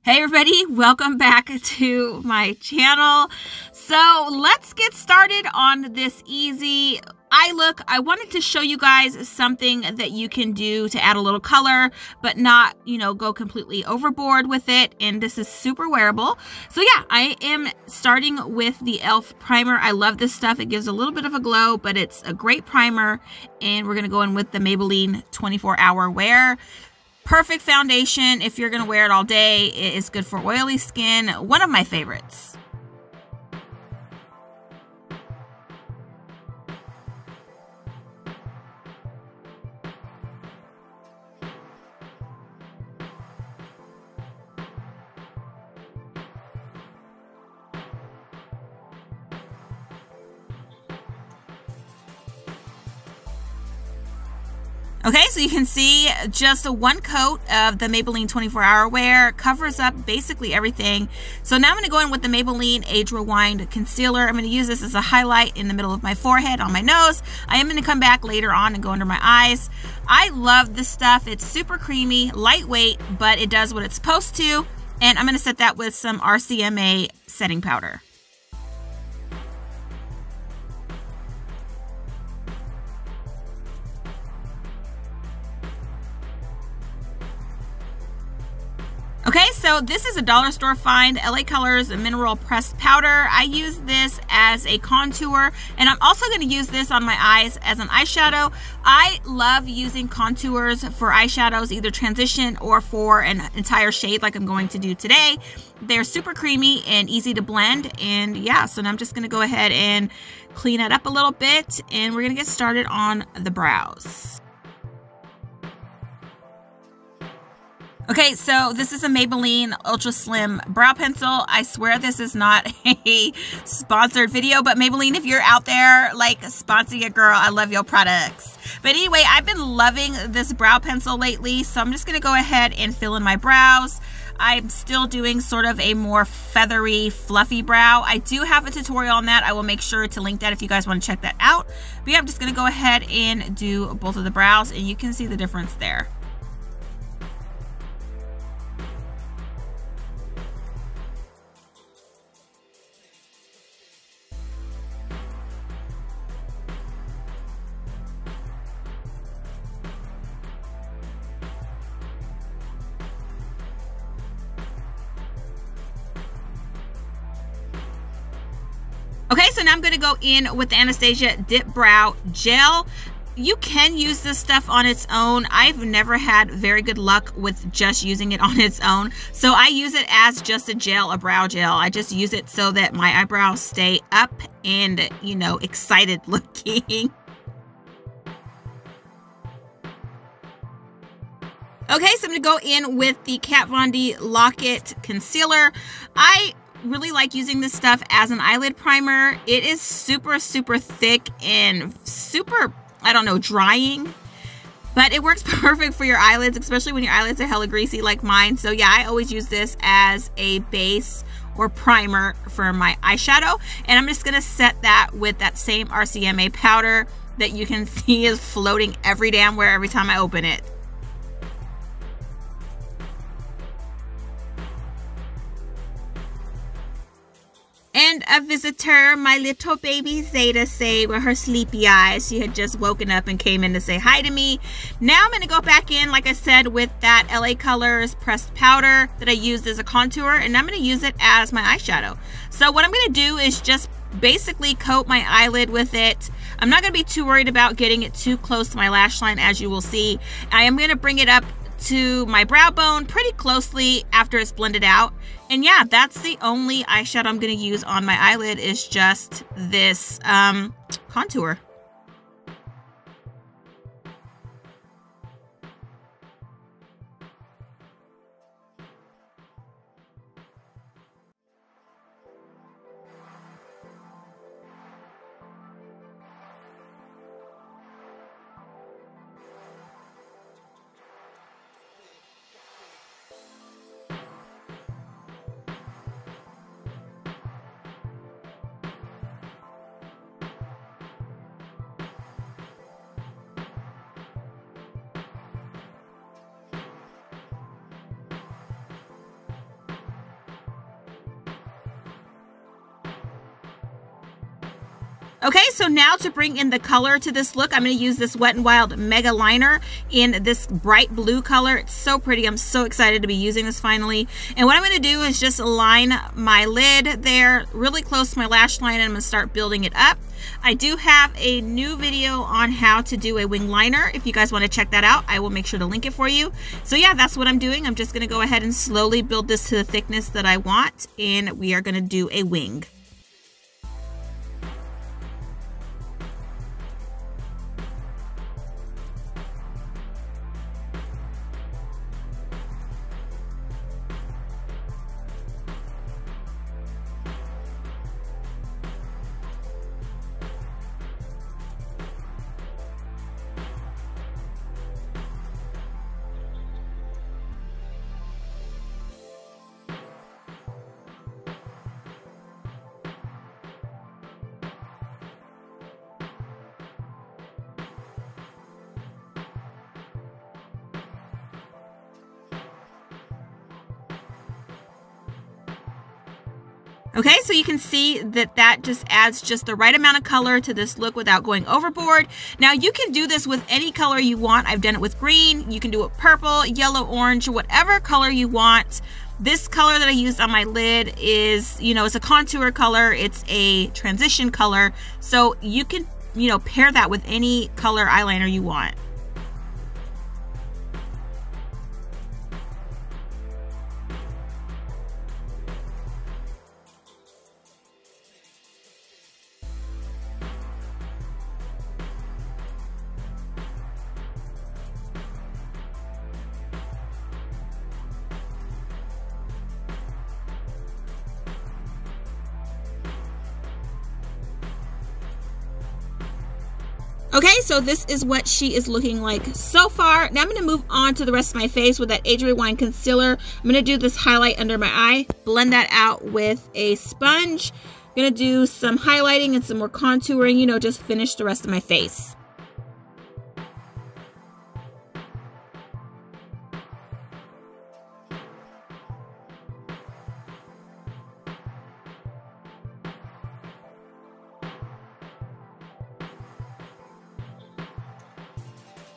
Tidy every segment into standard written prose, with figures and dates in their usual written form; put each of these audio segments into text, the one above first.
Hey everybody, welcome back to my channel. So let's get started on this easy eye look. I wanted to show you guys something that you can do to add a little color, but not, go completely overboard with it. And this is super wearable. So yeah, I am starting with the e.l.f. primer. I love this stuff. It gives a little bit of a glow, but it's a great primer. And we're gonna go in with the Maybelline 24-hour wear. Perfect foundation if you're going to wear it all day. It is good for oily skin. One of my favorites. Okay, so you can see just one coat of the Maybelline 24-hour wear covers up basically everything. So now I'm going to go in with the Maybelline Age Rewind Concealer. I'm going to use this as a highlight in the middle of my forehead, on my nose. I am going to come back later on and go under my eyes. I love this stuff. It's super creamy, lightweight, but it does what it's supposed to. And I'm going to set that with some RCMA setting powder. Okay, so this is a dollar store find, LA Colors Mineral Pressed Powder. I use this as a contour, and I'm also going to use this on my eyes as an eyeshadow. I love using contours for eyeshadows, either transition or for an entire shade like I'm going to do today. They're super creamy and easy to blend, and yeah, so now I'm just going to go ahead and clean it up a little bit, and we're going to get started on the brows. Okay, so this is a Maybelline Ultra Slim Brow Pencil. I swear this is not a sponsored video, but Maybelline, if you're out there, sponsor your girl. I love your products. But anyway, I've been loving this brow pencil lately, so I'm just going to go ahead and fill in my brows. I'm still doing sort of a more feathery, fluffy brow. I do have a tutorial on that. I will make sure to link that if you guys want to check that out. But yeah, I'm just going to go ahead and do both of the brows, and you can see the difference there. Okay, so now I'm going to go in with the Anastasia Dip Brow Gel. You can use this stuff on its own. I've never had very good luck with just using it on its own. So I use it as just a gel, a brow gel. I just use it so that my eyebrows stay up and, excited looking. Okay, so I'm going to go in with the Kat Von D Lock-It Concealer. I really like using this stuff as an eyelid primer. It is super, super thick and super, drying. But it works perfect for your eyelids, especially when your eyelids are hella greasy like mine. So yeah, I always use this as a base or primer for my eyeshadow. And I'm just going to set that with that same RCMA powder that you can see is floating every damn where every time I open it. And a visitor, my little baby Zeta, say with her sleepy eyes. She had just woken up and came in to say hi to me. Now I'm going to go back in, like I said, with that LA Colors pressed powder that I used as a contour. And I'm going to use it as my eyeshadow. So what I'm going to do is just basically coat my eyelid with it. I'm not going to be too worried about getting it too close to my lash line, as you will see. I am going to bring it up to my brow bone pretty closely after it's blended out. And yeah, that's the only eyeshadow I'm going to use on my eyelid, is just this contour. Okay, so now to bring in the color to this look, I'm going to use this Wet n Wild Mega Liner in this bright blue color. It's so pretty. I'm so excited to be using this finally. And what I'm going to do is just line my lid there really close to my lash line, and I'm going to start building it up. I do have a new video on how to do a wing liner. If you guys want to check that out, I will make sure to link it for you. So yeah, that's what I'm doing. I'm just going to go ahead and slowly build this to the thickness that I want, and we are going to do a wing. Okay, so you can see that that just adds just the right amount of color to this look without going overboard. Now you can do this with any color you want. I've done it with green. You can do it purple, yellow, orange, whatever color you want. This color that I used on my lid is, you know, it's a contour color. It's a transition color. So you can, you know, pair that with any color eyeliner you want. Okay, so this is what she is looking like so far. Now I'm going to move on to the rest of my face with that Age Rewind concealer. I'm going to do this highlight under my eye, blend that out with a sponge. I'm going to do some highlighting and some more contouring, you know, just finish the rest of my face.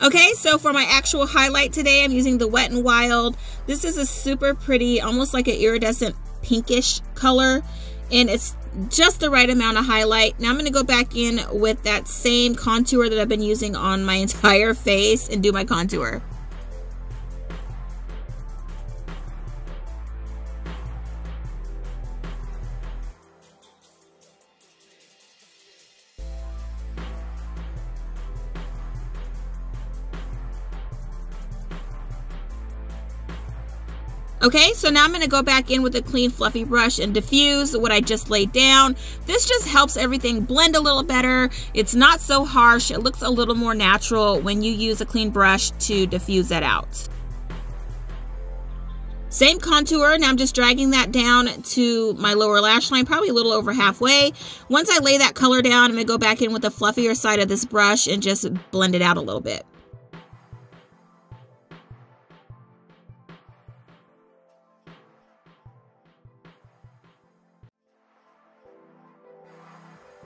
Okay, so for my actual highlight today, I'm using the Wet n Wild. This is a super pretty, almost like an iridescent pinkish color, and it's just the right amount of highlight. Now I'm going to go back in with that same contour that I've been using on my entire face and do my contour. Okay, so now I'm going to go back in with a clean fluffy brush and diffuse what I just laid down. This just helps everything blend a little better. It's not so harsh. It looks a little more natural when you use a clean brush to diffuse that out. Same contour. Now I'm just dragging that down to my lower lash line, probably a little over halfway. Once I lay that color down, I'm going to go back in with the fluffier side of this brush and just blend it out a little bit.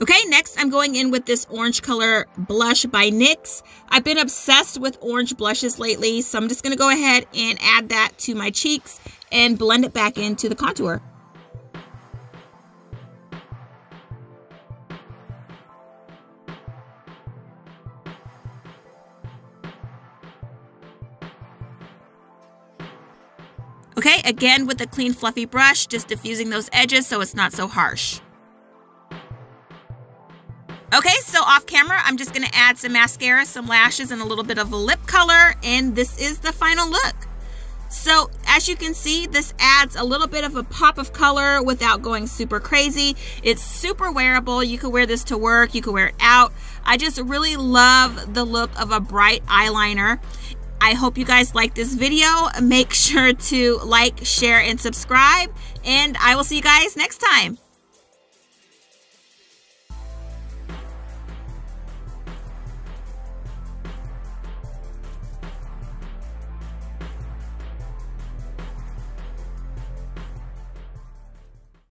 Okay, next I'm going in with this orange color blush by NYX. I've been obsessed with orange blushes lately, so I'm just going to go ahead and add that to my cheeks and blend it back into the contour. Okay, again with a clean fluffy brush, just diffusing those edges so it's not so harsh. Okay, so off camera, I'm just going to add some mascara, some lashes, and a little bit of a lip color, and this is the final look. So as you can see, this adds a little bit of a pop of color without going super crazy. It's super wearable. You can wear this to work. You can wear it out. I just really love the look of a bright eyeliner. I hope you guys like this video. Make sure to like, share, and subscribe, and I will see you guys next time.